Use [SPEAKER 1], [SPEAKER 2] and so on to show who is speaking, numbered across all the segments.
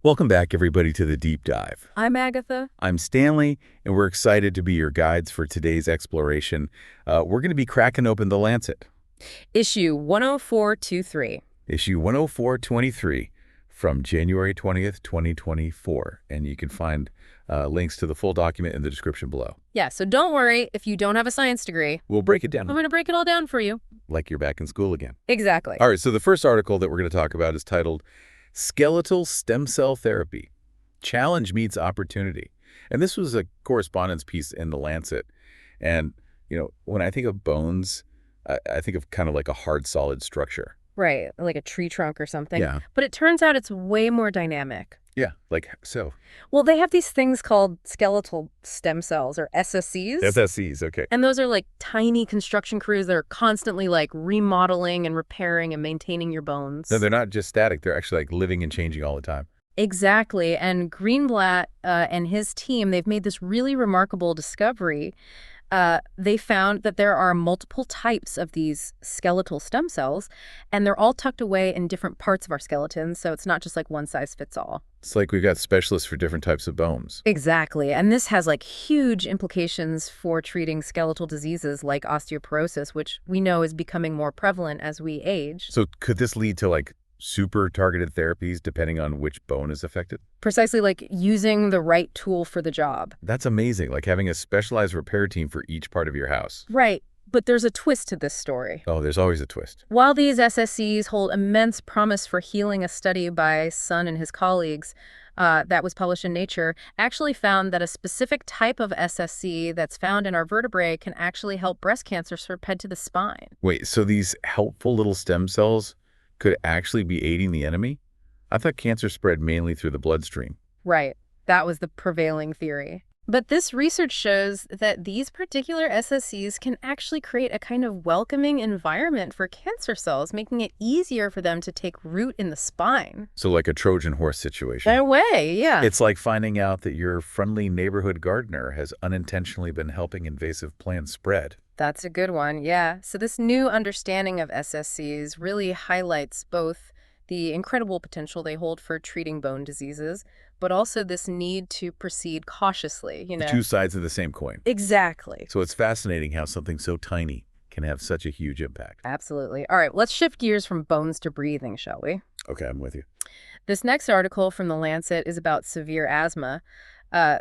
[SPEAKER 1] Welcome back, everybody, to the Deep Dive.
[SPEAKER 2] I'm Agatha.
[SPEAKER 1] I'm Stanley, and we're excited to be your guides for today's exploration. We're going to be cracking open the Lancet,
[SPEAKER 2] Issue 10423.
[SPEAKER 1] issue 10423 from January 20th, 2024. And you can find links to the full document in the description below.
[SPEAKER 2] Yeah, so don't worry if you don't have a science degree.
[SPEAKER 1] We'll break it
[SPEAKER 2] I'm
[SPEAKER 1] down
[SPEAKER 2] going to break it all down for you.
[SPEAKER 1] like you're back in school again.
[SPEAKER 2] Exactly.
[SPEAKER 1] All right, so the first article that we're going to talk about is titled Skeletal Stem Cell Therapy, Challenge Meets Opportunity. And this was a correspondence piece in the Lancet. And, when I think of bones, I think of kind of like a hard, solid structure.
[SPEAKER 2] Right, like a tree trunk or something.
[SPEAKER 1] Yeah.
[SPEAKER 2] But it turns out it's way more dynamic.
[SPEAKER 1] Yeah, like so.
[SPEAKER 2] Well, they have these things called skeletal stem cells, or SSCs.
[SPEAKER 1] SSCs, okay.
[SPEAKER 2] And those are like tiny construction crews that are constantly like remodeling and repairing and maintaining your bones.
[SPEAKER 1] No, they're not just static. They're actually like living and changing all the time.
[SPEAKER 2] Exactly. And Greenblatt and his team, they've made this really remarkable discovery. They found that there are multiple types of these skeletal stem cells, and they're all tucked away in different parts of our skeleton, so it's not just like one size fits all.
[SPEAKER 1] It's like we've got specialists for different types of bones.
[SPEAKER 2] Exactly. And this has like huge implications for treating skeletal diseases like osteoporosis, which we know is becoming more prevalent as we age.
[SPEAKER 1] So could this lead to like super targeted therapies depending on which bone is affected?
[SPEAKER 2] Precisely, like using the right tool for the job.
[SPEAKER 1] That's amazing, like having a specialized repair team for each part of your house.
[SPEAKER 2] Right. But there's a twist to this story.
[SPEAKER 1] Oh, there's always a twist.
[SPEAKER 2] While these SSCs hold immense promise for healing, a study by Sun and his colleagues that was published in Nature actually found that a specific type of SSC that's found in our vertebrae can actually help breast cancer spread to the spine.
[SPEAKER 1] Wait, so these helpful little stem cells could actually be aiding the enemy? I thought cancer spread mainly through the bloodstream.
[SPEAKER 2] Right. That was the prevailing theory. But this research shows that these particular SSCs can actually create a kind of welcoming environment for cancer cells, making it easier for them to take root in the spine.
[SPEAKER 1] So like a Trojan horse situation.
[SPEAKER 2] In a way, yeah.
[SPEAKER 1] It's like finding out that your friendly neighborhood gardener has unintentionally been helping invasive plants spread.
[SPEAKER 2] That's a good one, yeah. So this new understanding of SSCs really highlights both the incredible potential they hold for treating bone diseases, but also this need to proceed cautiously,
[SPEAKER 1] The two sides of the same coin.
[SPEAKER 2] Exactly.
[SPEAKER 1] So it's fascinating how something so tiny can have such a huge impact.
[SPEAKER 2] Absolutely. All right, let's shift gears from bones to breathing, shall we?
[SPEAKER 1] Okay, I'm with you.
[SPEAKER 2] This next article from The Lancet is about severe asthma,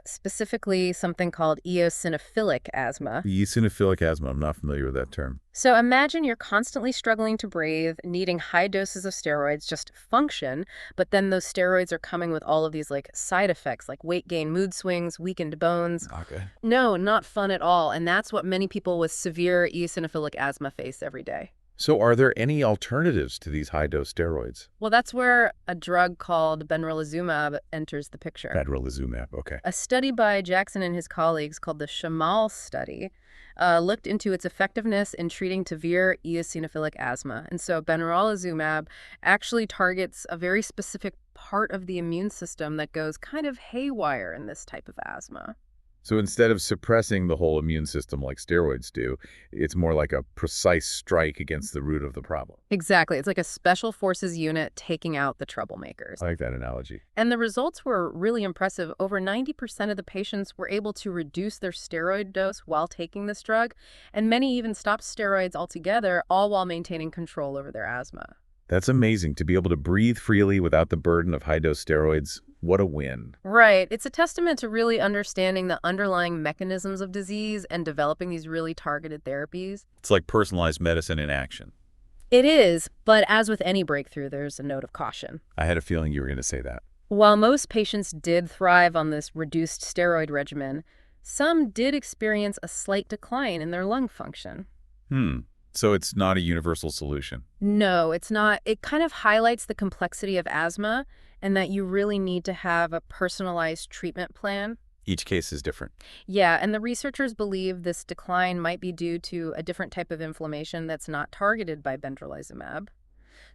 [SPEAKER 2] specifically something called eosinophilic asthma.
[SPEAKER 1] Eosinophilic asthma, I'm not familiar with that term.
[SPEAKER 2] So imagine you're constantly struggling to breathe, needing high doses of steroids just to function, but then those steroids are coming with all of these like side effects like weight gain, mood swings, weakened bones.
[SPEAKER 1] Okay.
[SPEAKER 2] No, not fun at all. And that's what many people with severe eosinophilic asthma face every day.
[SPEAKER 1] So are there any alternatives to these high-dose steroids?
[SPEAKER 2] Well, that's where a drug called benralizumab enters the picture.
[SPEAKER 1] Benralizumab, okay.
[SPEAKER 2] A study by Jackson and his colleagues called the Shamal study looked into its effectiveness in treating severe eosinophilic asthma. And so benralizumab actually targets a very specific part of the immune system that goes kind of haywire in this type of asthma.
[SPEAKER 1] So instead of suppressing the whole immune system like steroids do, it's more like a precise strike against the root of the problem.
[SPEAKER 2] Exactly. It's like a special forces unit taking out the troublemakers.
[SPEAKER 1] I like that analogy.
[SPEAKER 2] And the results were really impressive. Over 90% of the patients were able to reduce their steroid dose while taking this drug, and many even stopped steroids altogether, all while maintaining control over their asthma.
[SPEAKER 1] That's amazing, to be able to breathe freely without the burden of high-dose steroids. What a win.
[SPEAKER 2] Right. It's a testament to really understanding the underlying mechanisms of disease and developing these really targeted therapies.
[SPEAKER 1] It's like personalized medicine in action.
[SPEAKER 2] It is, but as with any breakthrough, there's a note of caution.
[SPEAKER 1] I had a feeling you were going to say that.
[SPEAKER 2] While most patients did thrive on this reduced steroid regimen, some did experience a slight decline in their lung function.
[SPEAKER 1] So it's not a universal solution.
[SPEAKER 2] No, it's not. It kind of highlights the complexity of asthma and that you really need to have a personalized treatment plan.
[SPEAKER 1] Each case is different.
[SPEAKER 2] Yeah, and the researchers believe this decline might be due to a different type of inflammation that's not targeted by benralizumab.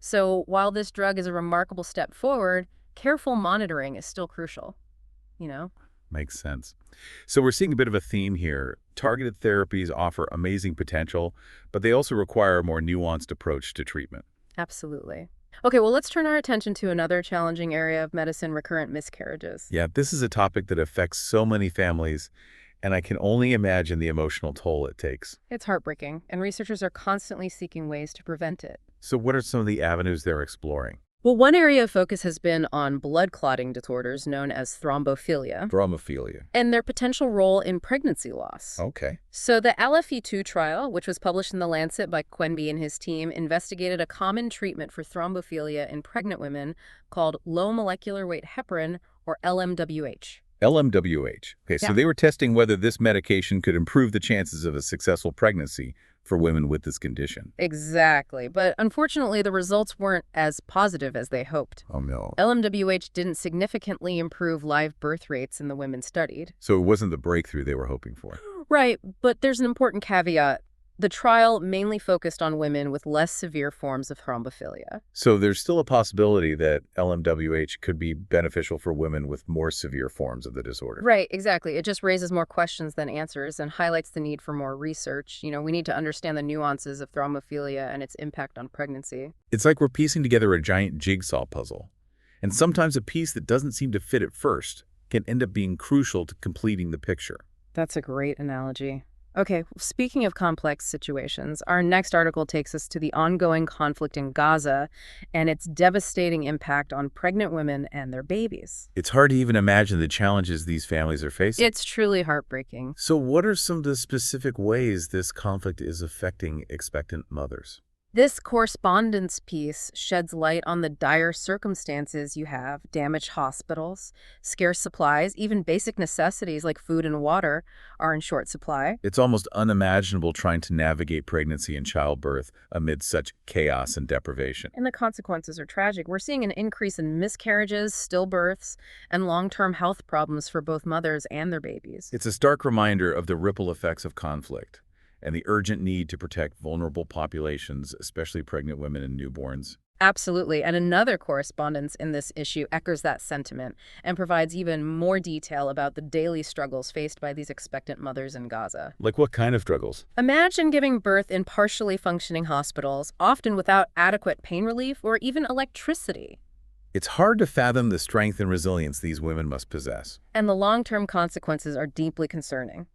[SPEAKER 2] So while this drug is a remarkable step forward, careful monitoring is still crucial,
[SPEAKER 1] Makes sense. So we're seeing a bit of a theme here. Targeted therapies offer amazing potential, but they also require a more nuanced approach to treatment.
[SPEAKER 2] Absolutely. Okay, well, let's turn our attention to another challenging area of medicine, recurrent miscarriages.
[SPEAKER 1] Yeah, this is a topic that affects so many families, and I can only imagine the emotional toll it takes.
[SPEAKER 2] It's heartbreaking, and researchers are constantly seeking ways to prevent it.
[SPEAKER 1] So what are some of the avenues they're exploring?
[SPEAKER 2] Well, one area of focus has been on blood clotting disorders known as thrombophilia
[SPEAKER 1] Dromophilia.
[SPEAKER 2] and their potential role in pregnancy loss.
[SPEAKER 1] Okay.
[SPEAKER 2] So the LFE2 trial, which was published in The Lancet by Quenby and his team, investigated a common treatment for thrombophilia in pregnant women called low molecular weight heparin, or LMWH.
[SPEAKER 1] LMWH. Okay, so
[SPEAKER 2] Yeah.
[SPEAKER 1] they were testing whether this medication could improve the chances of a successful pregnancy for women with this condition.
[SPEAKER 2] Exactly. But unfortunately, the results weren't as positive as they hoped.
[SPEAKER 1] Oh, no.
[SPEAKER 2] LMWH didn't significantly improve live birth rates in the women studied.
[SPEAKER 1] So it wasn't the breakthrough they were hoping for.
[SPEAKER 2] Right, but there's an important caveat. The trial mainly focused on women with less severe forms of thrombophilia.
[SPEAKER 1] So there's still a possibility that LMWH could be beneficial for women with more severe forms of the disorder.
[SPEAKER 2] Right, exactly. It just raises more questions than answers and highlights the need for more research. We need to understand the nuances of thrombophilia and its impact on pregnancy.
[SPEAKER 1] It's like we're piecing together a giant jigsaw puzzle. And sometimes a piece that doesn't seem to fit at first can end up being crucial to completing the picture.
[SPEAKER 2] That's a great analogy. Okay, speaking of complex situations, our next article takes us to the ongoing conflict in Gaza and its devastating impact on pregnant women and their babies.
[SPEAKER 1] It's hard to even imagine the challenges these families are facing.
[SPEAKER 2] It's truly heartbreaking.
[SPEAKER 1] So what are some of the specific ways this conflict is affecting expectant mothers?
[SPEAKER 2] This correspondence piece sheds light on the dire circumstances you have: damaged hospitals, scarce supplies, even basic necessities like food and water are in short supply.
[SPEAKER 1] It's almost unimaginable trying to navigate pregnancy and childbirth amid such chaos and deprivation.
[SPEAKER 2] And the consequences are tragic. We're seeing an increase in miscarriages, stillbirths, and long-term health problems for both mothers and their babies.
[SPEAKER 1] It's a stark reminder of the ripple effects of conflict and the urgent need to protect vulnerable populations, especially pregnant women and newborns.
[SPEAKER 2] Absolutely. And another correspondence in this issue echoes that sentiment and provides even more detail about the daily struggles faced by these expectant mothers in Gaza.
[SPEAKER 1] Like what kind of struggles?
[SPEAKER 2] Imagine giving birth in partially functioning hospitals, often without adequate pain relief or even electricity.
[SPEAKER 1] It's hard to fathom the strength and resilience these women must possess.
[SPEAKER 2] And the long-term consequences are deeply concerning.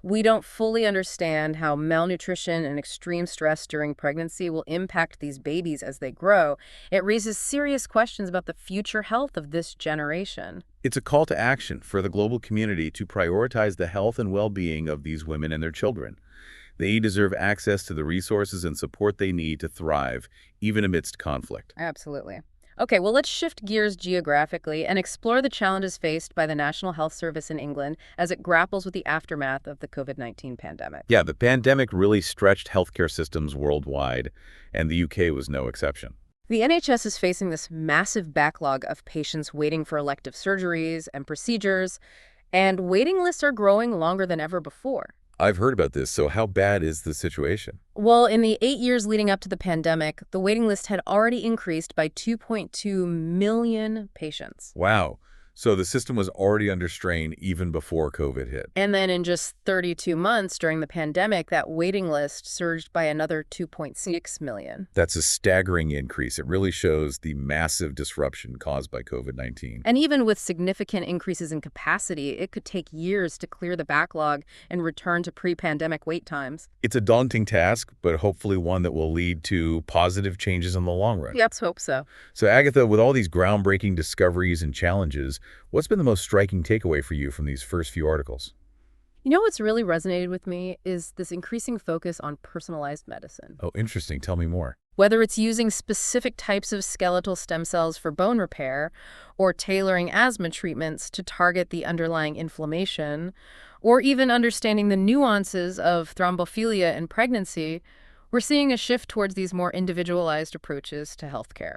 [SPEAKER 2] We don't fully understand how malnutrition and extreme stress during pregnancy will impact these babies as they grow. It raises serious questions about the future health of this generation.
[SPEAKER 1] It's a call to action for the global community to prioritize the health and well-being of these women and their children. They deserve access to the resources and support they need to thrive, even amidst conflict.
[SPEAKER 2] Absolutely. Okay, well, let's shift gears geographically and explore the challenges faced by the National Health Service in England as it grapples with the aftermath of the COVID-19 pandemic.
[SPEAKER 1] Yeah, the pandemic really stretched healthcare systems worldwide, and the UK was no exception.
[SPEAKER 2] The NHS is facing this massive backlog of patients waiting for elective surgeries and procedures, and waiting lists are growing longer than ever before.
[SPEAKER 1] I've heard about this, so how bad is the situation?
[SPEAKER 2] Well, in the 8 years leading up to the pandemic, the waiting list had already increased by 2.2 million patients.
[SPEAKER 1] Wow. So the system was already under strain even before COVID hit.
[SPEAKER 2] And then in just 32 months during the pandemic, that waiting list surged by another 2.6 million.
[SPEAKER 1] That's a staggering increase. It really shows the massive disruption caused by COVID-19.
[SPEAKER 2] And even with significant increases in capacity, it could take years to clear the backlog and return to pre-pandemic wait times.
[SPEAKER 1] It's a daunting task, but hopefully one that will lead to positive changes in the long run.
[SPEAKER 2] Let's hope so.
[SPEAKER 1] So Agatha, with all these groundbreaking discoveries and challenges, what's been the most striking takeaway for you from these first few articles?
[SPEAKER 2] What's really resonated with me is this increasing focus on personalized medicine.
[SPEAKER 1] Oh, interesting. Tell me more.
[SPEAKER 2] Whether it's using specific types of skeletal stem cells for bone repair, or tailoring asthma treatments to target the underlying inflammation, or even understanding the nuances of thrombophilia in pregnancy, we're seeing a shift towards these more individualized approaches to healthcare.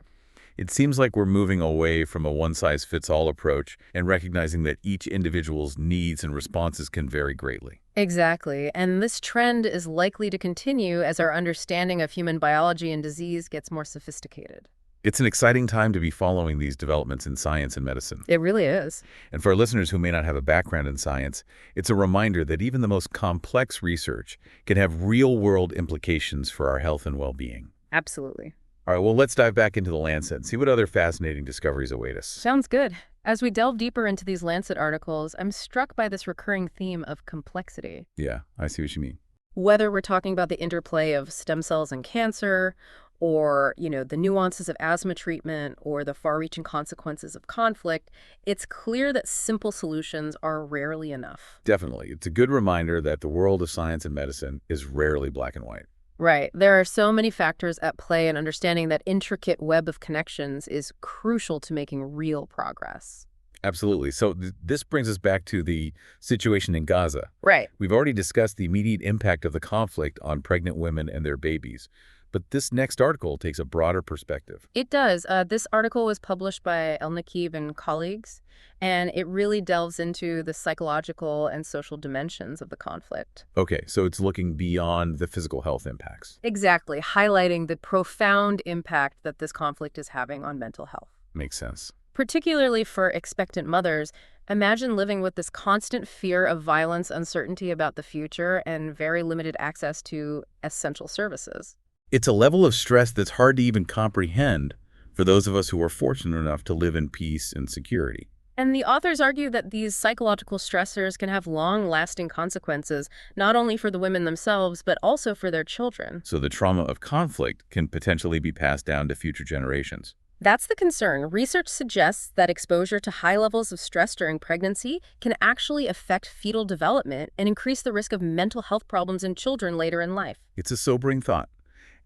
[SPEAKER 1] It seems like we're moving away from a one-size-fits-all approach and recognizing that each individual's needs and responses can vary greatly.
[SPEAKER 2] Exactly, and this trend is likely to continue as our understanding of human biology and disease gets more sophisticated.
[SPEAKER 1] It's an exciting time to be following these developments in science and medicine.
[SPEAKER 2] It really is.
[SPEAKER 1] And for our listeners who may not have a background in science, it's a reminder that even the most complex research can have real-world implications for our health and well-being.
[SPEAKER 2] Absolutely.
[SPEAKER 1] All right, well, let's dive back into the Lancet and see what other fascinating discoveries await us.
[SPEAKER 2] Sounds good. As we delve deeper into these Lancet articles, I'm struck by this recurring theme of complexity.
[SPEAKER 1] Yeah, I see what you mean.
[SPEAKER 2] Whether we're talking about the interplay of stem cells and cancer, or, the nuances of asthma treatment, or the far-reaching consequences of conflict, it's clear that simple solutions are rarely enough.
[SPEAKER 1] Definitely. It's a good reminder that the world of science and medicine is rarely black and white.
[SPEAKER 2] Right. There are so many factors at play, and understanding that intricate web of connections is crucial to making real progress.
[SPEAKER 1] Absolutely. So this brings us back to the situation in Gaza.
[SPEAKER 2] Right.
[SPEAKER 1] We've already discussed the immediate impact of the conflict on pregnant women and their babies. But this next article takes a broader perspective.
[SPEAKER 2] It does. This article was published by El Naquib and colleagues, and it really delves into the psychological and social dimensions of the conflict.
[SPEAKER 1] Okay, so it's looking beyond the physical health impacts.
[SPEAKER 2] Exactly, highlighting the profound impact that this conflict is having on mental health.
[SPEAKER 1] Makes sense.
[SPEAKER 2] Particularly for expectant mothers, imagine living with this constant fear of violence, uncertainty about the future, and very limited access to essential services.
[SPEAKER 1] It's a level of stress that's hard to even comprehend for those of us who are fortunate enough to live in peace and security.
[SPEAKER 2] And the authors argue that these psychological stressors can have long-lasting consequences, not only for the women themselves, but also for their children.
[SPEAKER 1] So the trauma of conflict can potentially be passed down to future generations.
[SPEAKER 2] That's the concern. Research suggests that exposure to high levels of stress during pregnancy can actually affect fetal development and increase the risk of mental health problems in children later in life.
[SPEAKER 1] It's a sobering thought,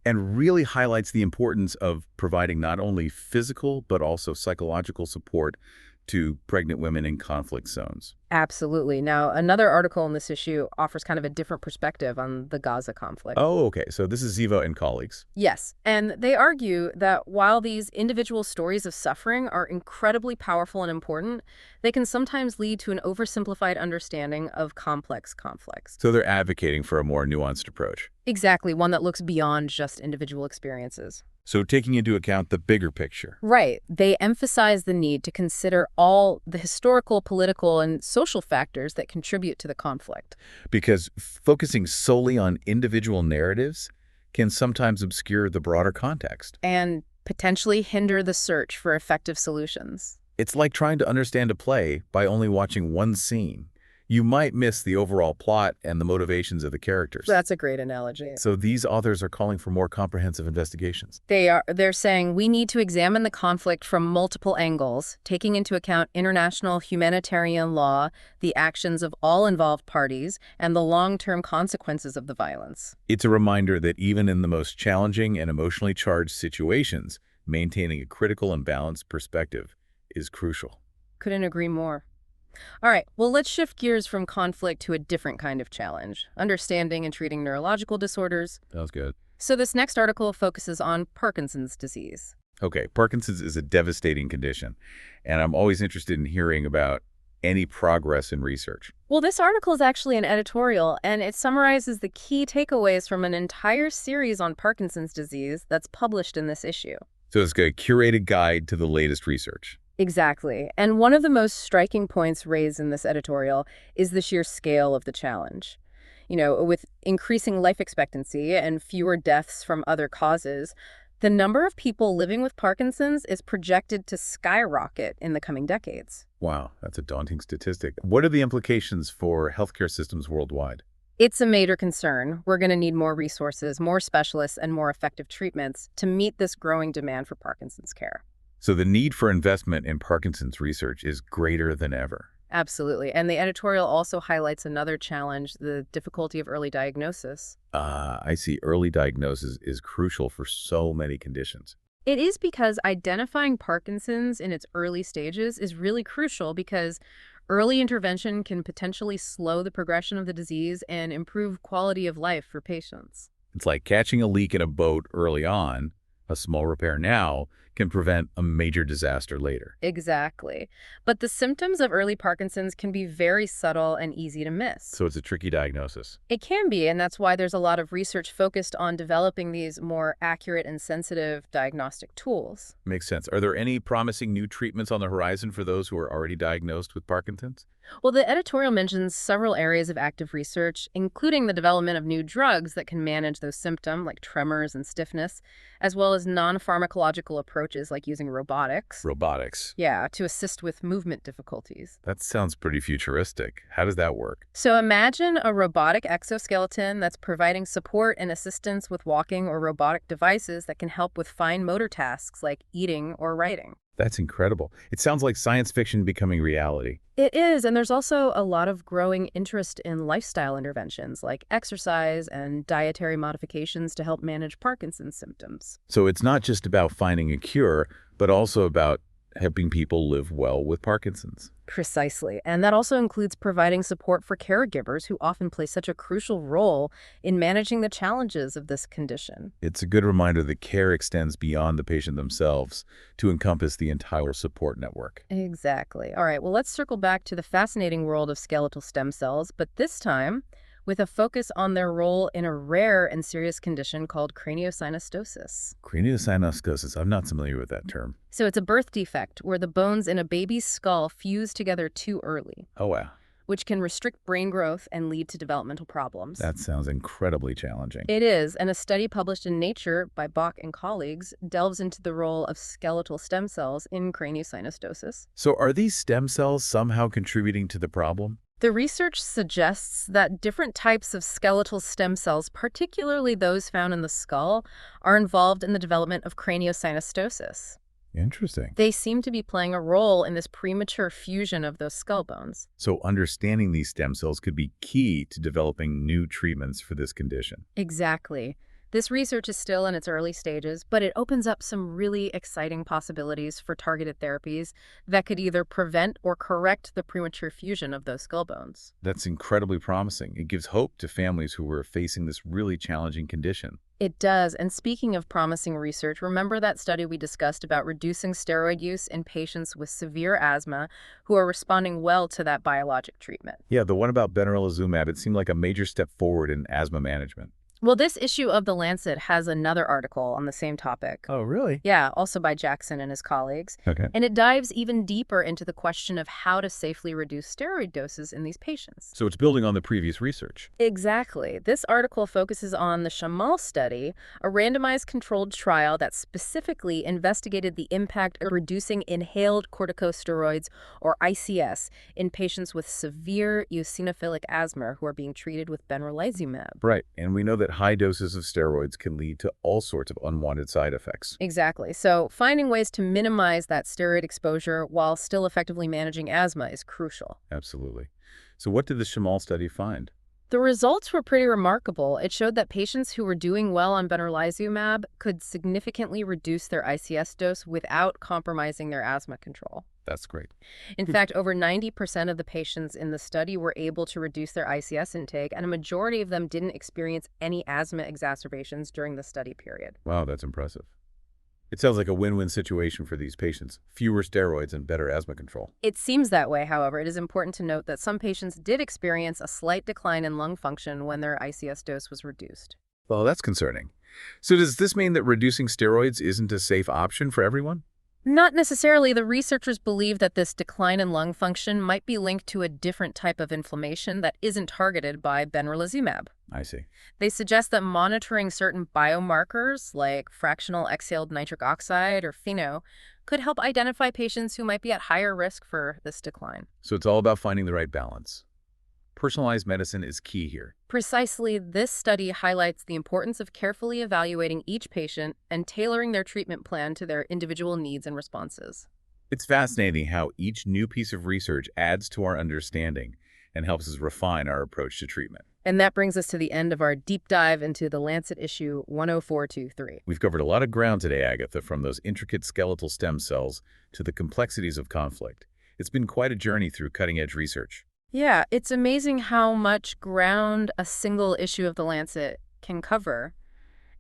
[SPEAKER 1] and really highlights the importance of providing not only physical but also psychological support to pregnant women in conflict zones.
[SPEAKER 2] Absolutely. Now, another article in this issue offers kind of a different perspective on the Gaza conflict.
[SPEAKER 1] Oh, okay. So this is Ziva and colleagues.
[SPEAKER 2] Yes, and they argue that while these individual stories of suffering are incredibly powerful and important, they can sometimes lead to an oversimplified understanding of complex conflicts.
[SPEAKER 1] So they're advocating for a more nuanced approach.
[SPEAKER 2] Exactly, one that looks beyond just individual experiences.
[SPEAKER 1] So taking into account the bigger picture.
[SPEAKER 2] Right. They emphasize the need to consider all the historical, political, and social factors that contribute to the conflict.
[SPEAKER 1] Because focusing solely on individual narratives can sometimes obscure the broader context.
[SPEAKER 2] And potentially hinder the search for effective solutions.
[SPEAKER 1] It's like trying to understand a play by only watching one scene. You might miss the overall plot and the motivations of the characters.
[SPEAKER 2] That's a great analogy.
[SPEAKER 1] So these authors are calling for more comprehensive investigations.
[SPEAKER 2] They're saying we need to examine the conflict from multiple angles, taking into account international humanitarian law, the actions of all involved parties, and the long-term consequences of the violence.
[SPEAKER 1] It's a reminder that even in the most challenging and emotionally charged situations, maintaining a critical and balanced perspective is crucial.
[SPEAKER 2] Couldn't agree more. All right, well, let's shift gears from conflict to a different kind of challenge, understanding and treating neurological disorders.
[SPEAKER 1] That was good.
[SPEAKER 2] So this next article focuses on Parkinson's disease.
[SPEAKER 1] Okay, Parkinson's is a devastating condition, and I'm always interested in hearing about any progress in research.
[SPEAKER 2] Well, this article is actually an editorial, and it summarizes the key takeaways from an entire series on Parkinson's disease that's published in this issue.
[SPEAKER 1] So it's a curated guide to the latest research.
[SPEAKER 2] Exactly. And one of the most striking points raised in this editorial is the sheer scale of the challenge. With increasing life expectancy and fewer deaths from other causes, the number of people living with Parkinson's is projected to skyrocket in the coming decades.
[SPEAKER 1] Wow, that's a daunting statistic. What are the implications for healthcare systems worldwide?
[SPEAKER 2] It's a major concern. We're going to need more resources, more specialists, and more effective treatments to meet this growing demand for Parkinson's care.
[SPEAKER 1] So the need for investment in Parkinson's research is greater than ever.
[SPEAKER 2] Absolutely. And the editorial also highlights another challenge, the difficulty of early diagnosis.
[SPEAKER 1] I see. Early diagnosis is crucial for so many conditions.
[SPEAKER 2] It is because identifying Parkinson's in its early stages is really crucial, because early intervention can potentially slow the progression of the disease and improve quality of life for patients.
[SPEAKER 1] It's like catching a leak in a boat early on. A small repair now can prevent a major disaster later.
[SPEAKER 2] Exactly. But the symptoms of early Parkinson's can be very subtle and easy to miss.
[SPEAKER 1] So it's a tricky diagnosis.
[SPEAKER 2] It can be, and that's why there's a lot of research focused on developing these more accurate and sensitive diagnostic tools.
[SPEAKER 1] Makes sense. Are there any promising new treatments on the horizon for those who are already diagnosed with Parkinson's?
[SPEAKER 2] Well, the editorial mentions several areas of active research, including the development of new drugs that can manage those symptoms, like tremors and stiffness, as well as non-pharmacological approaches like using robotics.
[SPEAKER 1] Robotics.
[SPEAKER 2] Yeah, to assist with movement difficulties.
[SPEAKER 1] That sounds pretty futuristic. How does that work?
[SPEAKER 2] So imagine a robotic exoskeleton that's providing support and assistance with walking or robotic devices that can help with fine motor tasks like eating or writing.
[SPEAKER 1] That's incredible. It sounds like science fiction becoming reality.
[SPEAKER 2] It is, and there's also a lot of growing interest in lifestyle interventions like exercise and dietary modifications to help manage Parkinson's symptoms.
[SPEAKER 1] So it's not just about finding a cure, but also about helping people live well with Parkinson's.
[SPEAKER 2] Precisely. And that also includes providing support for caregivers who often play such a crucial role in managing the challenges of this condition.
[SPEAKER 1] It's a good reminder that care extends beyond the patient themselves to encompass the entire support network.
[SPEAKER 2] Exactly. All right, well, let's circle back to the fascinating world of skeletal stem cells, but this time with a focus on their role in a rare and serious condition called craniosynostosis.
[SPEAKER 1] Craniosynostosis, I'm not familiar with that term.
[SPEAKER 2] So it's a birth defect where the bones in a baby's skull fuse together too early,
[SPEAKER 1] Oh, wow.
[SPEAKER 2] which can restrict brain growth and lead to developmental problems.
[SPEAKER 1] That sounds incredibly challenging.
[SPEAKER 2] It is, and a study published in Nature by Bach and colleagues delves into the role of skeletal stem cells in craniosynostosis.
[SPEAKER 1] So are these stem cells somehow contributing to the problem?
[SPEAKER 2] The research suggests that different types of skeletal stem cells, particularly those found in the skull, are involved in the development of craniosynostosis.
[SPEAKER 1] Interesting.
[SPEAKER 2] They seem to be playing a role in this premature fusion of those skull bones.
[SPEAKER 1] So understanding these stem cells could be key to developing new treatments for this condition.
[SPEAKER 2] Exactly. This research is still in its early stages, but it opens up some really exciting possibilities for targeted therapies that could either prevent or correct the premature fusion of those skull bones.
[SPEAKER 1] That's incredibly promising. It gives hope to families who are facing this really challenging condition.
[SPEAKER 2] It does. And speaking of promising research, remember that study we discussed about reducing steroid use in patients with severe asthma who are responding well to that biologic treatment?
[SPEAKER 1] Yeah, the one about benralizumab, it seemed like a major step forward in asthma management.
[SPEAKER 2] Well, this issue of The Lancet has another article on the same topic.
[SPEAKER 1] Oh, really?
[SPEAKER 2] Yeah, also by Jackson and his colleagues.
[SPEAKER 1] Okay.
[SPEAKER 2] And it dives even deeper into the question of how to safely reduce steroid doses in these patients.
[SPEAKER 1] So it's building on the previous research.
[SPEAKER 2] Exactly. This article focuses on the Shamal study, a randomized controlled trial that specifically investigated the impact of reducing inhaled corticosteroids, or ICS, in patients with severe eosinophilic asthma who are being treated with benralizumab.
[SPEAKER 1] Right, and we know that high doses of steroids can lead to all sorts of unwanted side effects.
[SPEAKER 2] Exactly. So finding ways to minimize that steroid exposure while still effectively managing asthma is crucial.
[SPEAKER 1] Absolutely. So what did the Shamal study find?
[SPEAKER 2] The results were pretty remarkable. It showed that patients who were doing well on benralizumab could significantly reduce their ICS dose without compromising their asthma control.
[SPEAKER 1] That's great.
[SPEAKER 2] In fact, over 90% of the patients in the study were able to reduce their ICS intake, and a majority of them didn't experience any asthma exacerbations during the study period.
[SPEAKER 1] Wow, that's impressive. It sounds like a win-win situation for these patients. Fewer steroids and better asthma control.
[SPEAKER 2] It seems that way, however. It is important to note that some patients did experience a slight decline in lung function when their ICS dose was reduced.
[SPEAKER 1] Well, that's concerning. So does this mean that reducing steroids isn't a safe option for everyone?
[SPEAKER 2] Not necessarily. The researchers believe that this decline in lung function might be linked to a different type of inflammation that isn't targeted by benralizumab.
[SPEAKER 1] I see.
[SPEAKER 2] They suggest that monitoring certain biomarkers like fractional exhaled nitric oxide or FeNO could help identify patients who might be at higher risk for this decline.
[SPEAKER 1] So it's all about finding the right balance. Personalized medicine is key here.
[SPEAKER 2] Precisely, this study highlights the importance of carefully evaluating each patient and tailoring their treatment plan to their individual needs and responses.
[SPEAKER 1] It's fascinating how each new piece of research adds to our understanding and helps us refine our approach to treatment.
[SPEAKER 2] And that brings us to the end of our deep dive into the Lancet issue 10423.
[SPEAKER 1] We've covered a lot of ground today, Agatha, from those intricate skeletal stem cells to the complexities of conflict. It's been quite a journey through cutting-edge research.
[SPEAKER 2] Yeah, it's amazing how much ground a single issue of the Lancet can cover.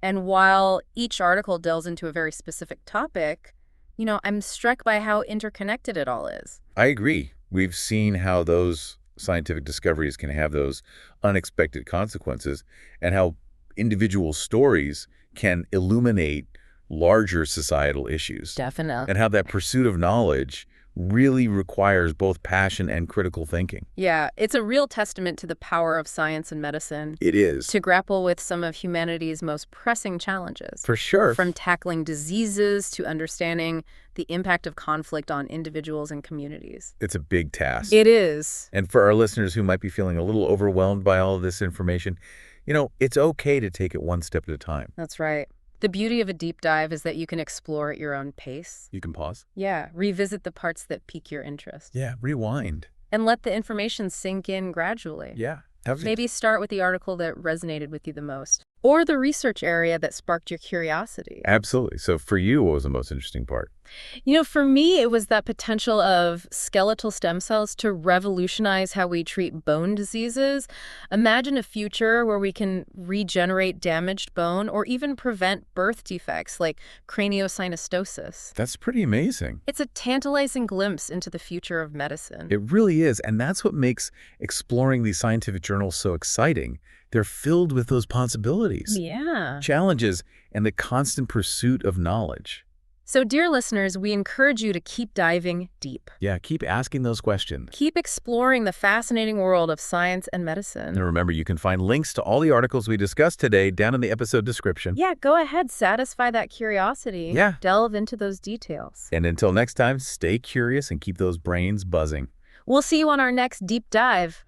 [SPEAKER 2] And while each article delves into a very specific topic, I'm struck by how interconnected it all is.
[SPEAKER 1] I agree. We've seen how those scientific discoveries can have those unexpected consequences and how individual stories can illuminate larger societal issues
[SPEAKER 2] Definitely.
[SPEAKER 1] and how that pursuit of knowledge really requires both passion and critical thinking.
[SPEAKER 2] Yeah, it's a real testament to the power of science and medicine
[SPEAKER 1] It is.
[SPEAKER 2] to grapple with some of humanity's most pressing challenges,
[SPEAKER 1] For sure.
[SPEAKER 2] from tackling diseases to understanding the impact of conflict on individuals and communities.
[SPEAKER 1] It's a big task.
[SPEAKER 2] It is.
[SPEAKER 1] And for our listeners who might be feeling a little overwhelmed by all of this information, it's okay to take it one step at a time.
[SPEAKER 2] That's right. The beauty of a deep dive is that you can explore at your own pace.
[SPEAKER 1] You can pause.
[SPEAKER 2] Yeah, revisit the parts that pique your interest.
[SPEAKER 1] Yeah, rewind.
[SPEAKER 2] And let the information sink in gradually.
[SPEAKER 1] Yeah.
[SPEAKER 2] Maybe start with the article that resonated with you the most, or the research area that sparked your curiosity.
[SPEAKER 1] Absolutely. So for you, what was the most interesting part?
[SPEAKER 2] For me, it was that potential of skeletal stem cells to revolutionize how we treat bone diseases. Imagine a future where we can regenerate damaged bone or even prevent birth defects like craniosynostosis.
[SPEAKER 1] That's pretty amazing.
[SPEAKER 2] It's a tantalizing glimpse into the future of medicine.
[SPEAKER 1] It really is. And that's what makes exploring these scientific journals so exciting. They're filled with those possibilities,
[SPEAKER 2] Yeah.
[SPEAKER 1] challenges, and the constant pursuit of knowledge.
[SPEAKER 2] So, dear listeners, we encourage you to keep diving deep.
[SPEAKER 1] Yeah, keep asking those questions.
[SPEAKER 2] Keep exploring the fascinating world of science and medicine.
[SPEAKER 1] And remember, you can find links to all the articles we discussed today down in the episode description.
[SPEAKER 2] Yeah, go ahead, satisfy that curiosity.
[SPEAKER 1] Yeah.
[SPEAKER 2] Delve into those details.
[SPEAKER 1] And until next time, stay curious and keep those brains buzzing.
[SPEAKER 2] We'll see you on our next deep dive.